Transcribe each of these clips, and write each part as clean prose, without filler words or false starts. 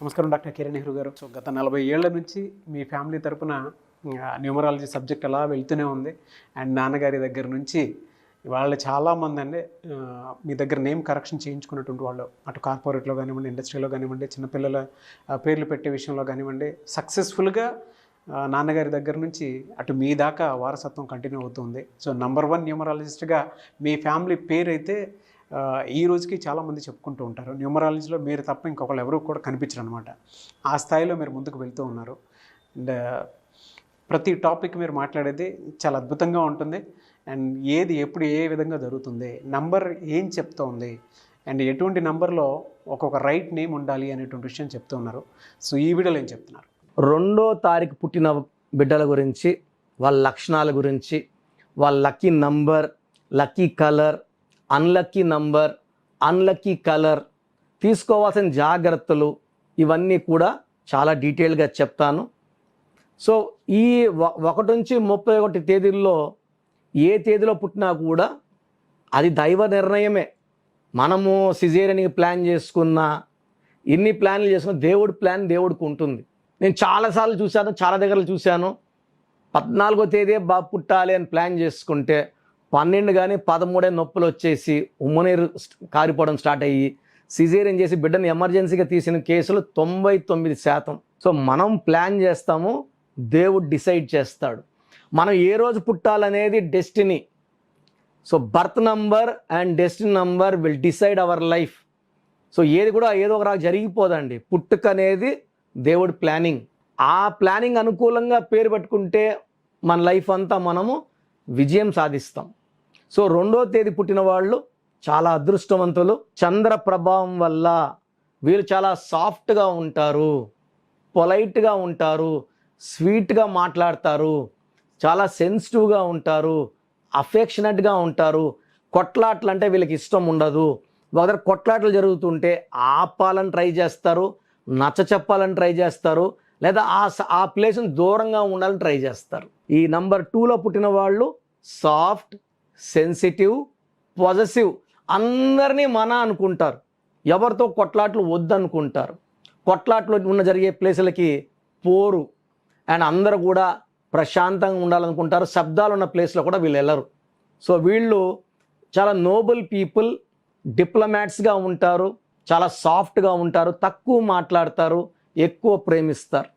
నమస్కారం డాక్టర్ కిరణ్ నెహ్రూ గారు. సో గత 40 ఏళ్ల నుంచి మీ ఫ్యామిలీ తరపున న్యూమరాలజీ సబ్జెక్ట్ అలా వెళ్తూనే ఉంది. అండ్ నాన్నగారి దగ్గర నుంచి వాళ్ళు చాలామంది అండి మీ దగ్గర నేమ్ కరెక్షన్ చేయించుకున్నటువంటి వాళ్ళు, అటు కార్పొరేట్లో కానివ్వండి, ఇండస్ట్రీలో కానివ్వండి, చిన్నపిల్లల పేర్లు పెట్టే విషయంలో కానివ్వండి, సక్సెస్ఫుల్గా నాన్నగారి దగ్గర నుంచి అటు మీ దాకా వారసత్వం కంటిన్యూ అవుతుంది. సో నంబర్ 1 న్యూమరాలజిస్ట్గా మీ ఫ్యామిలీ పేరు అయితే ఈ రోజుకి చాలామంది చెప్పుకుంటూ ఉంటారు. న్యూమరాలజీలో మీరు తప్ప ఇంకొకళ్ళు ఎవరు కూడా కనిపించరు అనమాట. ఆ స్థాయిలో మీరు ముందుకు వెళ్తూ ఉన్నారు. అండ్ ప్రతి టాపిక్ మీరు మాట్లాడేది చాలా అద్భుతంగా ఉంటుంది. అండ్ ఏది ఎప్పుడు ఏ విధంగా జరుగుతుంది, నంబర్ ఏం చెప్తోంది, అండ్ ఎటువంటి నంబర్లో ఒక్కొక్క రైట్ నేమ్ ఉండాలి అనేటువంటి విషయం చెప్తూ ఉన్నారు. సో ఈ వీడియోలో ఏం చెప్తున్నారు? 2వ తారీఖు పుట్టిన బిడ్డల గురించి, వాళ్ళ లక్షణాల గురించి, వాళ్ళ lucky number, lucky colour, unlucky number, unlucky colour, తీసుకోవాల్సిన జాగ్రత్తలు, ఇవన్నీ కూడా చాలా డీటెయిల్గా చెప్తాను. సో ఈ 1 నుంచి 31 తేదీల్లో ఏ తేదీలో పుట్టినా కూడా అది దైవ నిర్ణయమే. మనము సిజేరియన్కి ప్లాన్ చేసుకున్నా, ఎన్ని ప్లాన్లు చేసుకున్నా దేవుడి ప్లాన్ దేవుడికి ఉంటుంది. నేను చాలాసార్లు చూశాను, చాలా దగ్గర చూశాను. 14వ తేదీ బాబు పుట్టాలి అని ప్లాన్ చేసుకుంటే 12 కానీ 13 నొప్పులు వచ్చేసి ఉమ్మనీరు కారిపోవడం స్టార్ట్ అయ్యి సిజేరియన్ చేసి బిడ్డను ఎమర్జెన్సీగా తీసిన కేసులు 99%. సో మనం ప్లాన్ చేస్తాము, దేవుడు డిసైడ్ చేస్తాడు. మనం ఏ రోజు పుట్టాలనేది destiny. So birth number and destiny number will decide our life. So ఏది కూడా ఏదో ఒక రాగా జరిగిపోదండి. పుట్టుక అనేది దేవుడి ప్లానింగ్. ఆ ప్లానింగ్ అనుకూలంగా పేరు పెట్టుకుంటే మన లైఫ్ అంతా మనము విజయం సాధిస్తాం. సో 2వ తేదీ పుట్టిన వాళ్ళు చాలా అదృష్టవంతులు. చంద్ర ప్రభావం వల్ల వీళ్ళు చాలా సాఫ్ట్గా ఉంటారు, పొలైట్గా ఉంటారు, స్వీట్గా మాట్లాడతారు, చాలా సెన్సిటివ్గా ఉంటారు, అఫెక్షనెట్గా ఉంటారు. కొట్లాటలు అంటే వీళ్ళకి ఇష్టం ఉండదు. ఒకసారి కొట్లాటలు జరుగుతుంటే ఆపాలని ట్రై చేస్తారు, నచ్చ చెప్పాలని ట్రై చేస్తారు, లేదా ఆ ప్లేస్ని దూరంగా ఉండాలని ట్రై చేస్తారు. ఈ నంబర్ 2లో పుట్టిన వాళ్ళు సాఫ్ట్, సెన్సిటివ్, పాజిటివ్, అందరినీ మన అనుకుంటారు, ఎవరితో కొట్లాట్లు వద్దనుకుంటారు. కొట్లాట్లు ఉన్న జరిగే ప్లేసులకి పోరు. అండ్ అందరూ కూడా ప్రశాంతంగా ఉండాలనుకుంటారు. శబ్దాలు ఉన్న ప్లేస్లో కూడా వీళ్ళు వెళ్ళరు. సో వీళ్ళు చాలా నోబుల్ పీపుల్, డిప్లొమాట్స్గా ఉంటారు, చాలా సాఫ్ట్గా ఉంటారు, తక్కువ మాట్లాడతారు, ఎక్కువ ప్రేమిస్తారు.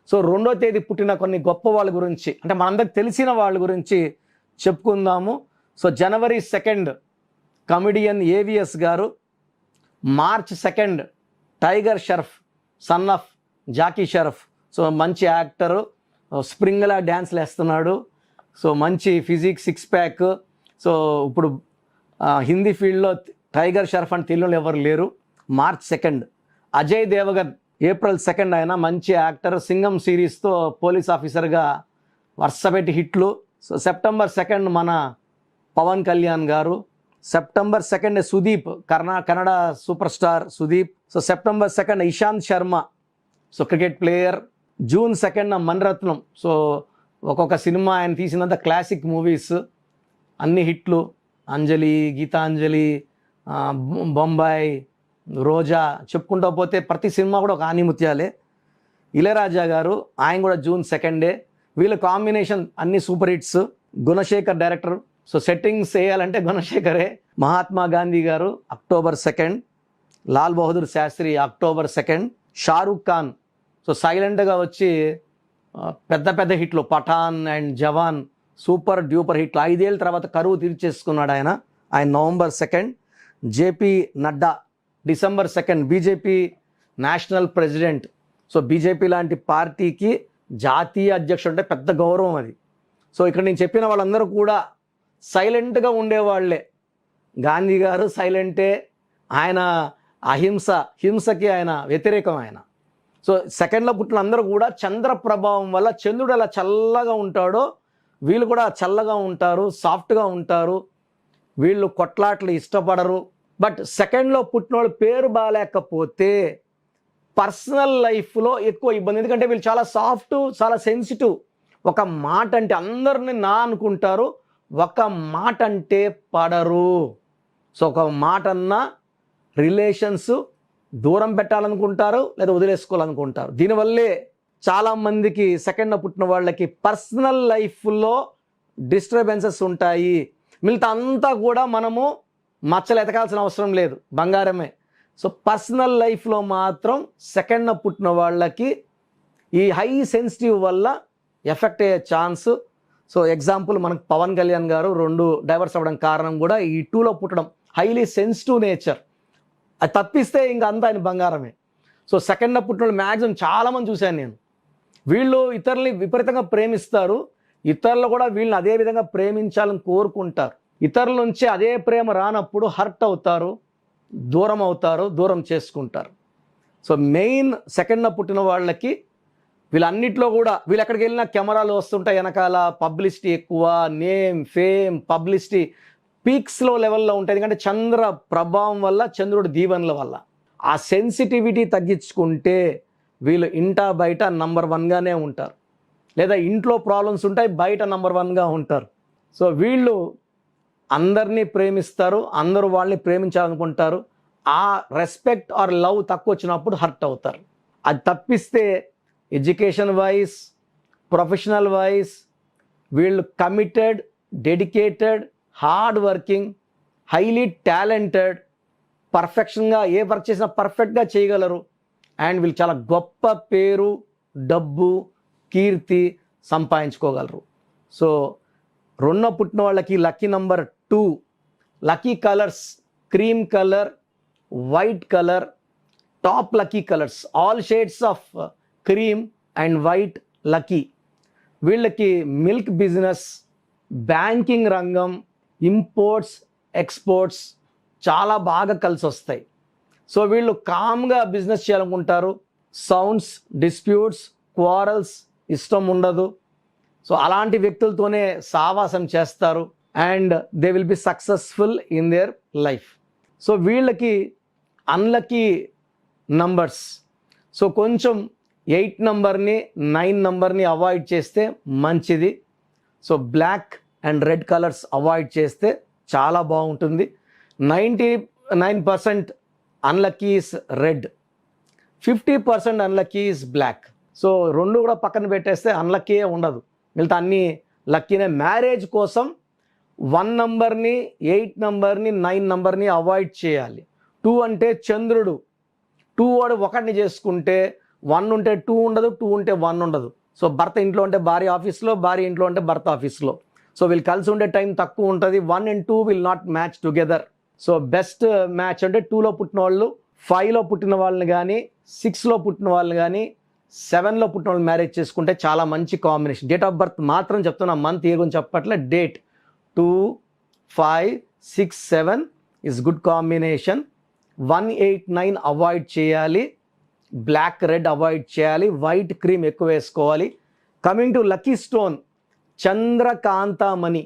సో 2వ తేదీ పుట్టిన కొన్ని గొప్ప వాళ్ళ గురించి, అంటే మనందరికి తెలిసిన వాళ్ళ గురించి చెప్పుకుందాము. సో జనవరి 2 comedian AVS garu, March 2 Tiger Shroff, son of Jackie Shroff. So మంచి యాక్టరు, స్ప్రింగ్లా డ్యాన్స్లు వేస్తున్నాడు. సో మంచి ఫిజిక్స్, 6 ప్యాక్. సో ఇప్పుడు హిందీ ఫీల్డ్లో టైగర్ షరఫ్ అని తెలియని ఎవరు లేరు. మార్చ్ 2 అజయ్ దేవగన్, ఏప్రిల్ 2 ఆయన మంచి యాక్టర్, సింగం సిరీస్తో పోలీస్ ఆఫీసర్గా వరుసపెట్టి హిట్లు. సో సెప్టెంబర్ 2 మన Pawan Kalyan garu. September 2 Sudeep, Kannada super star Sudeep. So September 2 Ishant Sharma, so cricket player. June 2 Mani Ratnam. So ఒక్కొక్క సినిమా ఆయన తీసినంత క్లాసిక్ మూవీస్, అన్ని హిట్లు. అంజలి, గీతాంజలి, బొంబాయి, రోజా, చెప్పుకుంటూ పోతే ప్రతి సినిమా కూడా ఒక ఆనిముత్యాలే. ఇళయరాజా గారు, ఆయన కూడా జూన్ 2. వీళ్ళ కాంబినేషన్ అన్ని super hits. Gunasekhar director. So settings వేయాలంటే గుణశేఖరే. Mahatma Gandhi garu October 2. Lal Bahadur Shastri October 2. Shahrukh Khan, so సైలెంట్గా వచ్చి పెద్ద పెద్ద హిట్లు, Pathaan and Jawan super duper హిట్లు. 5 ఏళ్ళ తర్వాత కరువు తీర్చేసుకున్నాడు ఆయన November 2. JP Nadda December 2 BJP national president. So BJP లాంటి పార్టీకి జాతీయ అధ్యక్షుడు అంటే పెద్ద గౌరవం అది. సో ఇక్కడ నేను చెప్పిన వాళ్ళందరూ కూడా సైలెంట్గా ఉండేవాళ్లే. గాంధీ గారు సైలెంటే, ఆయన హింసకి ఆయన వ్యతిరేకం ఆయన. సో 2లో పుట్టిన అందరూ కూడా చంద్ర ప్రభావం వల్ల, చంద్రుడు ఎలా చల్లగా ఉంటాడో వీళ్ళు కూడా చల్లగా ఉంటారు, సాఫ్ట్గా ఉంటారు. వీళ్ళు కొట్లాట్లు ఇష్టపడరు. బట్ 2లో పుట్టిన వాళ్ళు పేరు బాగాలేకపోతే పర్సనల్ లైఫ్లో ఎక్కువ ఇబ్బంది. ఎందుకంటే వీళ్ళు చాలా సాఫ్ట్, చాలా సెన్సిటివ్. ఒక మాట అంటే అందరిని నా అనుకుంటారు, ఒక మాట అంటే పడరు. సో ఒక మాట అన్నా రిలేషన్స్ దూరం పెట్టాలనుకుంటారు లేదా వదిలేసుకోవాలనుకుంటారు. దీనివల్లే చాలామందికి సెకండ్న పుట్టిన వాళ్ళకి పర్సనల్ లైఫ్లో డిస్టర్బెన్సెస్ ఉంటాయి. మిగతా అంతా కూడా మనము మచ్చలు ఎతకాల్సిన అవసరం లేదు, బంగారమే. సో పర్సనల్ లైఫ్లో మాత్రం సెకండ్న పుట్టిన వాళ్ళకి ఈ హై సెన్సిటివ్ వల్ల ఎఫెక్ట్ అయ్యే ఛాన్స్. సో ఎగ్జాంపుల్ మనకు పవన్ కళ్యాణ్ గారు 2 డైవర్స్ అవ్వడం కారణం కూడా ఈ 2లో పుట్టడం, హైలీ సెన్సిటివ్ నేచర్. అది తప్పిస్తే ఇంకా అంతా ఆయన బంగారమే. సో సెకండ్న పుట్టిన వాళ్ళు మ్యాక్సిమం చాలామంది చూశాను నేను. వీళ్ళు ఇతరుల్ని విపరీతంగా ప్రేమిస్తారు, ఇతరులు కూడా వీళ్ళని అదే విధంగా ప్రేమించాలని కోరుకుంటారు. ఇతరుల నుంచి అదే ప్రేమ రానప్పుడు హర్ట్ అవుతారు, దూరం అవుతారు, దూరం చేసుకుంటారు. సో మెయిన్ సెకండ్న పుట్టిన వాళ్ళకి వీళ్ళన్నిట్లో కూడా వీళ్ళు ఎక్కడికి వెళ్ళినా కెమెరాలు వస్తుంటాయి, వెనకాల పబ్లిసిటీ ఎక్కువ, నేమ్ ఫేమ్ పబ్లిసిటీ పీక్స్లో లెవెల్లో ఉంటాయి. ఎందుకంటే చంద్ర ప్రభావం వల్ల, చంద్రుడి దీవెనల వల్ల ఆ సెన్సిటివిటీ తగ్గించుకుంటే వీళ్ళు ఇంటా బయట నంబర్ 1గానే ఉంటారు, లేదా ఇంట్లో ప్రాబ్లమ్స్ ఉంటాయి, బయట నంబర్ 1గా ఉంటారు. సో వీళ్ళు అందరినీ ప్రేమిస్తారు, అందరూ వాళ్ళని ప్రేమించాలనుకుంటారు. ఆ రెస్పెక్ట్ ఆర్ లవ్ తక్కువ వచ్చినప్పుడు హర్ట్ అవుతారు. అది తప్పిస్తే ఎడ్యుకేషన్ వైజ్, ప్రొఫెషనల్ వైజ్ వీళ్ళు committed, dedicated, hard working, highly talented, పర్ఫెక్షన్గా ఏ వర్క్ చేసినా పర్ఫెక్ట్గా చేయగలరు. అండ్ వీళ్ళు చాలా గొప్ప పేరు, డబ్బు, కీర్తి సంపాదించుకోగలరు. సో 2న పుట్టిన వాళ్ళకి lucky number 2, lucky colours cream colour, white colour, top lucky colours, all shades of cream and white lucky. వీళ్ళకి మిల్క్ బిజినెస్, బ్యాంకింగ్ రంగం, ఇంపోర్ట్స్, ఎక్స్పోర్ట్స్ చాలా బాగా కలిసి వస్తాయి. సో వీళ్ళు కామ్గా బిజినెస్ చేయాలనుకుంటారు. సౌండ్స్, డిస్ప్యూట్స్, క్వారల్స్ ఇష్టం ఉండదు. సో అలాంటి వ్యక్తులతోనే సావాసం చేస్తారు and they will be successful in their life. So వీళ్ళకి అన్లక్కీ నంబర్స్, సో కొంచెం 8 నంబర్ని 9 నంబర్ని అవాయిడ్ చేస్తే మంచిది. So black and red colours avoid చేస్తే చాలా బాగుంటుంది. 99% unlucky is red, 50% unlucky is black. So 2 కూడా పక్కన పెట్టేస్తే అన్లక్కీ ఉండదు, మిగతా అన్నీ లక్కీనే. మ్యారేజ్ కోసం 1 నంబర్ని, 8 నంబర్ని, 9 నంబర్ని అవాయిడ్ చేయాలి. 2 అంటే చంద్రుడు, 2 వాడు 1ని చేసుకుంటే 1 ఉంటే 2 ఉండదు, 2 ఉంటే 1 ఉండదు. సో భర్త ఇంట్లో ఉంటే భార్య ఆఫీస్లో, భార్య ఇంట్లో ఉంటే భర్త ఆఫీస్లో. సో వీళ్ళు కలిసి ఉండే టైం తక్కువ ఉంటుంది. 1 and 2 will not match together. So best match అంటే 2లో పుట్టిన వాళ్ళు 5లో పుట్టిన వాళ్ళని కానీ, 6లో పుట్టిన వాళ్ళని కానీ, 7లో పుట్టిన వాళ్ళు మ్యారేజ్ చేసుకుంటే చాలా మంచి కాంబినేషన్. డేట్ ఆఫ్ బర్త్ మాత్రం చెప్తున్నా, మంత్ ఇయర్ గురించి చెప్పట్లే. Date 2, 5, 6, 7 is good combination. 1, 8, 9 avoid చేయాలి, బ్లాక్ రెడ్ అవాయిడ్ చేయాలి, వైట్ క్రీమ్ ఎక్కువ వేసుకోవాలి. కమింగ్ టు లక్కీ స్టోన్ చంద్రకాంతమణి,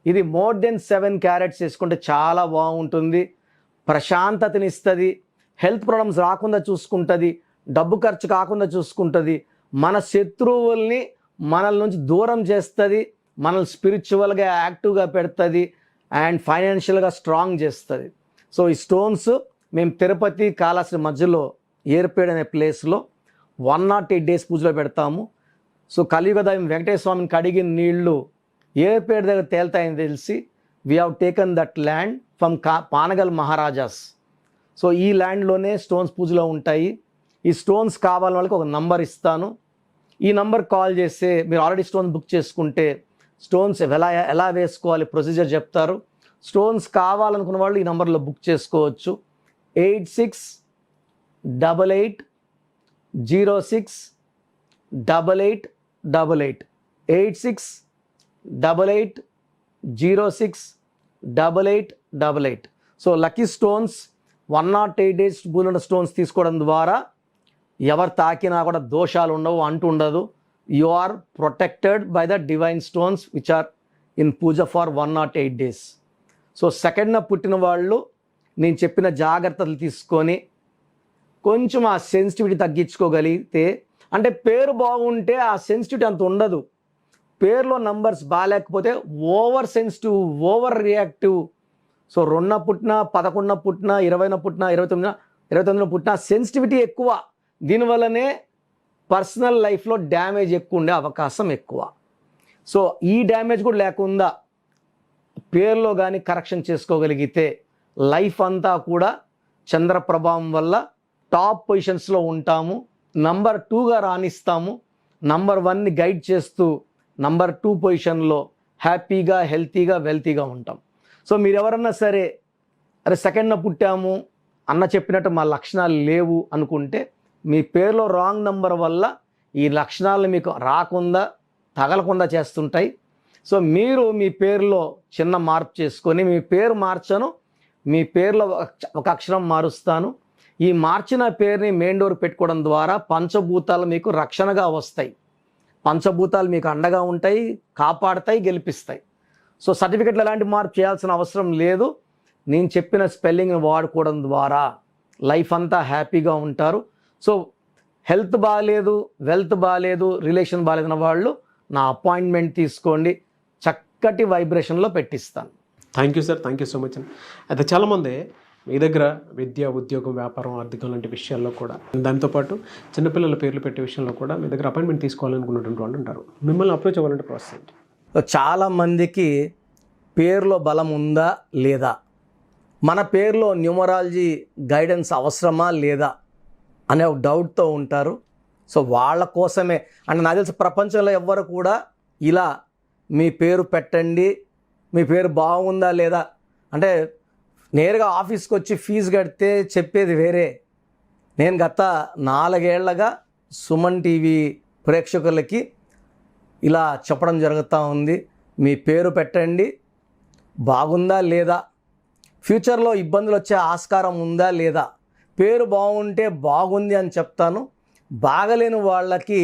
ఇది మోర్ దెన్ 7 క్యారెట్స్ వేసుకుంటే చాలా బాగుంటుంది. ప్రశాంతతనిస్తుంది, హెల్త్ ప్రాబ్లమ్స్ రాకుండా చూసుకుంటుంది, డబ్బు ఖర్చు కాకుండా చూసుకుంటుంది, మన శత్రువుల్ని మనల నుంచి దూరం చేస్తుంది, మనల్ని స్పిరిచువల్గా యాక్టివ్గా పెడుతుంది అండ్ ఫైనాన్షియల్గా స్ట్రాంగ్ చేస్తుంది. సో ఈ స్టోన్స్ మేము తిరుపతి కాళహస్తి మధ్యలో ఏర్పేడ్ అనే ప్లేస్లో 108 days పూజలో పెడతాము. సో కలియుగ దైవం వెంకటేశ్వర స్వామిని కడిగిన నీళ్లు ఏర్పేడ్ దగ్గర తేలుతాయని తెలిసి we have taken that land from Panagal maharajas. So ఈ ల్యాండ్లోనే స్టోన్స్ పూజలో ఉంటాయి. ఈ స్టోన్స్ కావాలని వాళ్ళకి ఒక నంబర్ ఇస్తాను. ఈ నంబర్ కాల్ చేస్తే మీరు ఆల్రెడీ స్టోన్స్ బుక్ చేసుకుంటే స్టోన్స్ ఎలా వేసుకోవాలి ప్రొసీజర్ చెప్తారు. స్టోన్స్ కావాలనుకున్న వాళ్ళు ఈ నంబర్లో బుక్ చేసుకోవచ్చు. 8688068888 8688068888. సో లక్కీ స్టోన్స్ 108 days పూజలో స్టోన్స్ తీసుకోవడం ద్వారా ఎవరు తాకినా కూడా దోషాలు ఉండవు, అంటుండదు. You are protected by the divine stones which are in puja for 108 days. So సెకండ్న పుట్టిన వాళ్ళు నేను చెప్పిన జాగ్రత్తలు తీసుకొని కొంచెం ఆ సెన్సిటివిటీ తగ్గించుకోగలిగితే, అంటే పేరు బాగుంటే ఆ సెన్సిటివిటీ అంత ఉండదు. పేరులో నంబర్స్ బాగాలేకపోతే over sensitive, over reactive. So 2న పుట్టిన, 11న పుట్టిన, 20న పుట్టిన, 29న 29లో పుట్టిన సెన్సిటివిటీ ఎక్కువ. దీనివల్లనే పర్సనల్ లైఫ్లో డ్యామేజ్ ఎక్కువ ఉండే అవకాశం ఎక్కువ. సో ఈ డ్యామేజ్ కూడా లేకుండా పేరులో కానీ కరెక్షన్ చేసుకోగలిగితే లైఫ్ అంతా కూడా చంద్ర ప్రభావం వల్ల టాప్ పొజిషన్స్లో ఉంటాము. నంబర్ 2గా రాణిస్తాము. నంబర్ 1ని గైడ్ చేస్తూ నంబర్ 2 పొజిషన్లో హ్యాపీగా, హెల్తీగా, వెల్తీగా ఉంటాం. సో మీరు ఎవరన్నా సరే అరే సెకండ్న పుట్టాము అన్న చెప్పినట్టు మా లక్షణాలు లేవు అనుకుంటే మీ పేరులో రాంగ్ నంబర్ వల్ల ఈ లక్షణాలు మీకు రాకుండా, తగలకుండా చేస్తుంటాయి. సో మీరు మీ పేరులో చిన్న మార్పు చేసుకొని, మీ పేరు మార్చను, మీ పేరులో ఒక అక్షరం మారుస్తాను. ఈ మార్చిన పేరుని మెయిన్ డోర్ పెట్టుకోవడం ద్వారా పంచభూతాలు మీకు రక్షణగా వస్తాయి. పంచభూతాలు మీకు అండగా ఉంటాయి, కాపాడతాయి, గెలిపిస్తాయి. సో సర్టిఫికెట్లు ఎలాంటి మార్పు చేయాల్సిన అవసరం లేదు. నేను చెప్పిన స్పెల్లింగ్ని వాడుకోవడం ద్వారా లైఫ్ అంతా హ్యాపీగా ఉంటారు. సో హెల్త్ బాగాలేదు, వెల్త్ బాగాలేదు, రిలేషన్ బాగాలేదన్న వాళ్ళు నా అపాయింట్మెంట్ తీసుకోండి, చక్కటి వైబ్రేషన్లో పెట్టిస్తాను. Thank you sir, thank you so much అండి. అయితే చాలామంది మీ దగ్గర విద్య, ఉద్యోగం, వ్యాపారం, ఆర్థికం లాంటి విషయాల్లో కూడా, దాంతోపాటు చిన్నపిల్లల పేర్లు పెట్టే విషయంలో కూడా మీ దగ్గర అపాయింట్మెంట్ తీసుకోవాలనుకున్నటువంటి వాళ్ళు ఉంటారు. మిమ్మల్ని అప్రోచ్ అవ్వాలంటే ప్రాసెస్ ఏంటి? చాలామందికి పేరులో బలం ఉందా లేదా, మన పేరులో న్యూమరాలజీ గైడెన్స్ అవసరమా లేదా అనే ఒక డౌట్తో ఉంటారు. సో వాళ్ళ కోసమే అంటే నాకు తెలిసి ప్రపంచంలో ఎవ్వరు కూడా ఇలా మీ పేరు పెట్టండి, మీ పేరు బాగుందా లేదా అంటే నేరుగా ఆఫీస్కి వచ్చి ఫీజు కడితే చెప్పేది వేరే. నేను గత 4 ఏళ్లగా సుమన్ టీవీ ప్రేక్షకులకి ఇలా చెప్పడం జరుగుతూ ఉంది. మీ పేరు పెట్టండి, బాగుందా లేదా, ఫ్యూచర్లో ఇబ్బందులు వచ్చే ఆస్కారం ఉందా లేదా. పేరు బాగుంటే బాగుంది అని చెప్తాను. బాగలేని వాళ్ళకి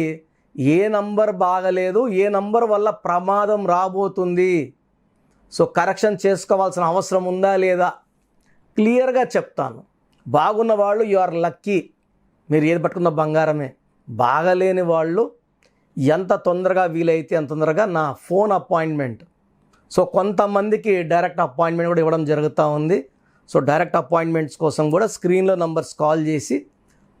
ఏ నంబర్ బాగలేదు, ఏ నంబర్ వల్ల ప్రమాదం రాబోతుంది, సో కరెక్షన్ చేసుకోవాల్సిన అవసరం ఉందా లేదా క్లియర్గా చెప్తాను. బాగున్న వాళ్ళు యు ఆర్ లక్కీ, మీరు ఏది పట్టుకున్న బంగారమే. బాగలేని వాళ్ళు ఎంత తొందరగా వీలైతే అంత తొందరగా నా ఫోన్ అపాయింట్మెంట్, సో కొంతమందికి డైరెక్ట్ అపాయింట్మెంట్ కూడా ఇవ్వడం జరుగుతూ ఉంది. సో డైరెక్ట్ అపాయింట్మెంట్స్ కోసం కూడా స్క్రీన్లో నంబర్స్ కాల్ చేసి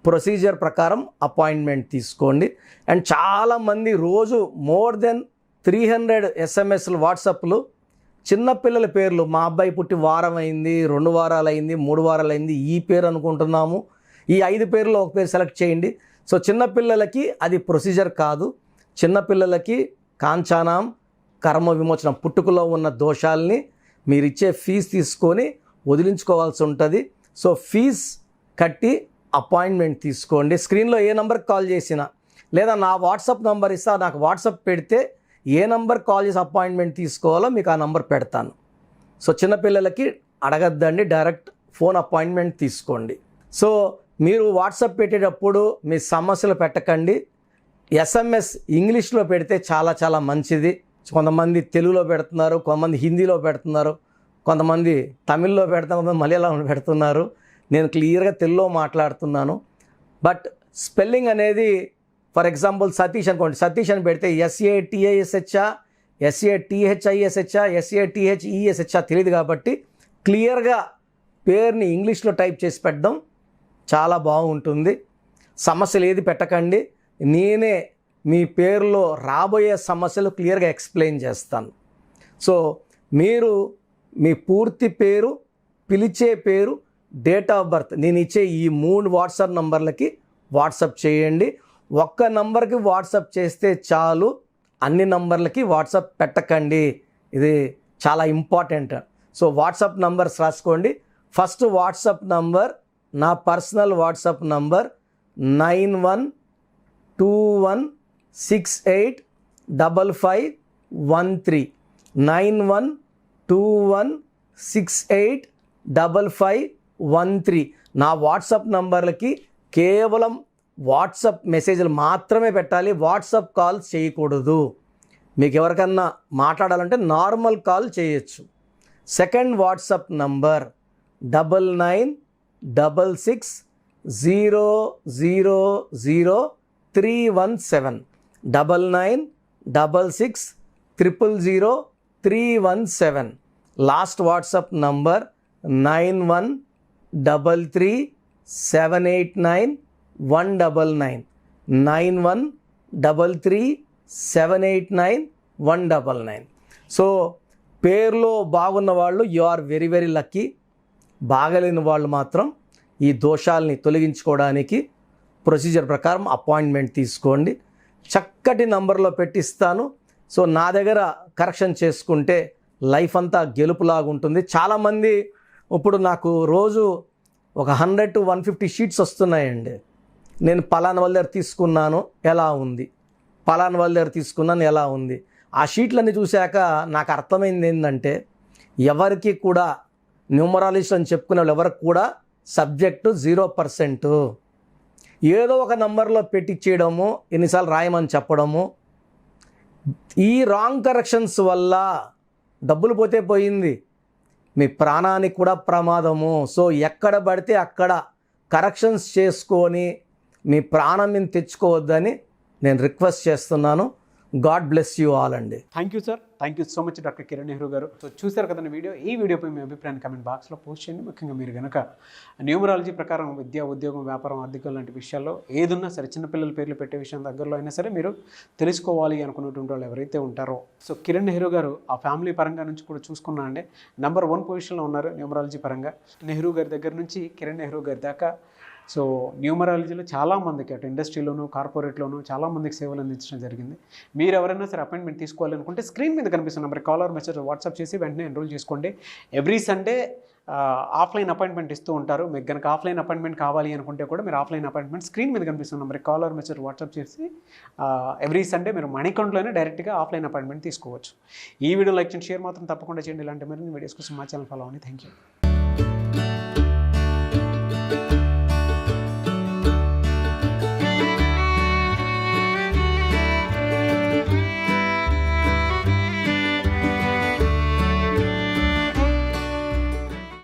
ప్రొసీజర్ ప్రకారం అపాయింట్మెంట్ తీసుకోండి. అండ్ చాలామంది రోజు మోర్ దెన్ 300 SMS వాట్సాప్లు చిన్నపిల్లల పేర్లు, మా అబ్బాయి పుట్టి వారం అయింది, 2 వారాలు అయింది, 3 వారాలు అయింది, ఈ పేరు అనుకుంటున్నాము, ఈ 5 పేర్లో ఒక పేరు సెలెక్ట్ చేయండి. సో చిన్నపిల్లలకి అది ప్రొసీజర్ కాదు. చిన్నపిల్లలకి కాంచానాం కర్మ విమోచనం, పుట్టుకలో ఉన్న దోషాలని మీరు ఇచ్చే ఫీజు తీసుకొని వదిలించుకోవాల్సి ఉంటుంది. సో ఫీజ్ కట్టి అపాయింట్మెంట్ తీసుకోండి. స్క్రీన్లో ఏ నెంబర్కి కాల్ చేసినా లేదా నా వాట్సాప్ నెంబర్ ఇస్తా, నాకు వాట్సాప్ పెడితే ఏ నెంబర్ కాల్ చేసి అపాయింట్మెంట్ తీసుకోవాలో మీకు ఆ నెంబర్ పెడతాను. సో చిన్నపిల్లలకి అడగద్దండి, డైరెక్ట్ ఫోన్ అపాయింట్మెంట్ తీసుకోండి. సో మీరు వాట్సాప్ పెట్టేటప్పుడు మీ సమస్యలు పెట్టకండి. SMS ఇంగ్లీష్లో పెడితే చాలా చాలా మంచిది. కొంతమంది తెలుగులో పెడుతున్నారు, కొంతమంది హిందీలో పెడుతున్నారు, కొంతమంది తమిళ్లో పెడుతున్నారు, కొంతమంది మలయాళంలో పెడుతున్నారు. నేను క్లియర్గా తెలుగులో మాట్లాడుతున్నాను. బట్ స్పెల్లింగ్ అనేది ఫర్ ఎగ్జాంపుల్ సతీష్ అనుకోండి, సతీష్ అని పెడితే SATISH, SATHISH, SATHESH తెలియదు కాబట్టి క్లియర్గా పేరుని ఇంగ్లీష్లో టైప్ చేసి పెట్టడం చాలా బాగుంటుంది. సమస్యలు ఏది పెట్టకండి, నేనే మీ పేరులో రాబోయే సమస్యలు క్లియర్గా ఎక్స్ప్లెయిన్ చేస్తాను. సో మీరు మీ పూర్తి పేరు, పిలిచే పేరు, డేట్ ఆఫ్ బర్త్ నేను ఇచ్చే ఈ 3 వాట్సాప్ నంబర్లకి వాట్సాప్ చేయండి. ఒక్క నంబర్కి వాట్సాప్ చేస్తే చాలు, అన్ని నంబర్లకి వాట్సాప్ పెట్టకండి, ఇది చాలా ఇంపార్టెంట్. సో వాట్సాప్ నంబర్స్ రాసుకోండి. ఫస్ట్ వాట్సాప్ నంబర్ నా పర్సనల్ వాట్సాప్ నంబర్ 9121685513 9121685513. నా వాట్సాప్ నంబర్లకి కేవలం వాట్సాప్ మెసేజ్లు మాత్రమే పెట్టాలి, వాట్సాప్ కాల్ చేయకూడదు. మీకు ఎవరికన్నా మాట్లాడాలంటే నార్మల్ కాల్ చేయొచ్చు. Second WhatsApp number 9966000317 9966000317. Last WhatsApp number 9133 9133789199. So పేరులో బాగున్న వాళ్ళు you are very very lucky. బాగలేని వాళ్ళు మాత్రం ఈ దోషాలని తొలగించుకోవడానికి ప్రొసీజర్ ప్రకారం అపాయింట్మెంట్ తీసుకోండి. చక్కటి నంబర్లో పెట్టిస్తాను. సో నా దగ్గర కరెక్షన్ చేసుకుంటే లైఫ్ అంతా గెలుపులాగా ఉంటుంది. చాలామంది ఇప్పుడు నాకు రోజు ఒక 100 to 150 షీట్స్ వస్తున్నాయండి. నేను పలానా వాళ్ళ దగ్గర తీసుకున్నాను ఎలా ఉంది, పలానా వాళ్ళ దగ్గర తీసుకున్నాను ఎలా ఉంది. ఆ షీట్లన్నీ చూశాక నాకు అర్థమైంది ఏంటంటే, ఎవరికి కూడా న్యూమరాలజిస్ట్ అని చెప్పుకునే వాళ్ళు ఎవరికి కూడా సబ్జెక్టు 0%. ఏదో ఒక నంబర్లో పెట్టించేయడము, ఎన్నిసార్లు రాయమని చెప్పడము, ఈ రాంగ్ కరెక్షన్స్ వల్ల డబ్బులు పోతే పోయింది, మీ ప్రాణానికి కూడా ప్రమాదము. సో ఎక్కడ పడితే అక్కడ కరెక్షన్స్ చేసుకొని మీ ప్రాణం మీద తెచ్చుకోవద్దని నేను రిక్వెస్ట్ చేస్తున్నాను. గాడ్ బ్లెస్ యూ ఆల్ అండి. Thank you sir, thank you so much doctor Kiran Nehru గారు. సో చూసారు కదండి వీడియో. ఈ వీడియోపై మీ అభిప్రాయాన్ని కమెంట్ బాక్స్లో పోస్ట్ చేయండి. ముఖ్యంగా మీరు కనుక న్యూమరాలజీ ప్రకారం విద్య, ఉద్యోగం, వ్యాపారం, ఆర్థికం లాంటి విషయాల్లో ఏదున్నా సరే, చిన్నపిల్లల పేర్లు పెట్టే విషయం దగ్గరలో అయినా సరే మీరు తెలుసుకోవాలి అనుకున్నటువంటి వాళ్ళు ఎవరైతే ఉంటారో, సో కిరణ్ నెహ్రూ గారు ఆ ఫ్యామిలీ పరంగా నుంచి కూడా చూసుకున్నా అండి నెంబర్ 1 పొజిషన్లో ఉన్నారు న్యూమరాలజీ పరంగా. నెహ్రూ గారి దగ్గర నుంచి కిరణ్ నెహ్రూ గారి దాకా సో న్యూమరాలజీలో చాలామందికి అటు ఇండస్ట్రీలోను, కార్పొరేట్లోను చాలామందికి సేవలు అందించడం జరిగింది. మీరు ఎవరైనా సరే అపాయింట్మెంట్ తీసుకోవాలనుకుంటే స్క్రీన్ మీద కనిపిస్తున్న number call or message WhatsApp చేసి వెంటనే ఎన్రోల్ చేసుకోండి. ఎవ్రీ సండే ఆఫ్లైన్ అపాయింట్మెంట్ ఇస్తూ ఉంటారు. మీకు కనుక ఆఫ్లైన్ అపాయింట్మెంట్ కావాలి అనుకుంటే కూడా మీరు ఆఫ్లైన్ అపాయింట్మెంట్ స్క్రీన్ మీద కనిపిస్తున్న number call or message WhatsApp చేసి ఎవ్రీ సండే మీరు మణికంట్లోనే డైరెక్ట్గా ఆఫ్లైన్ అపాయింట్మెంట్ తీసుకోవచ్చు. ఈ వీడియో లైక్ చేయండి, షేర్ మాత్రం తప్పకుండా చేయండి. ఇలాంటి మరిన్ని వీడియోస్ కోసం మా ఛానల్ ఫాలో అవ్వండి. Thank you.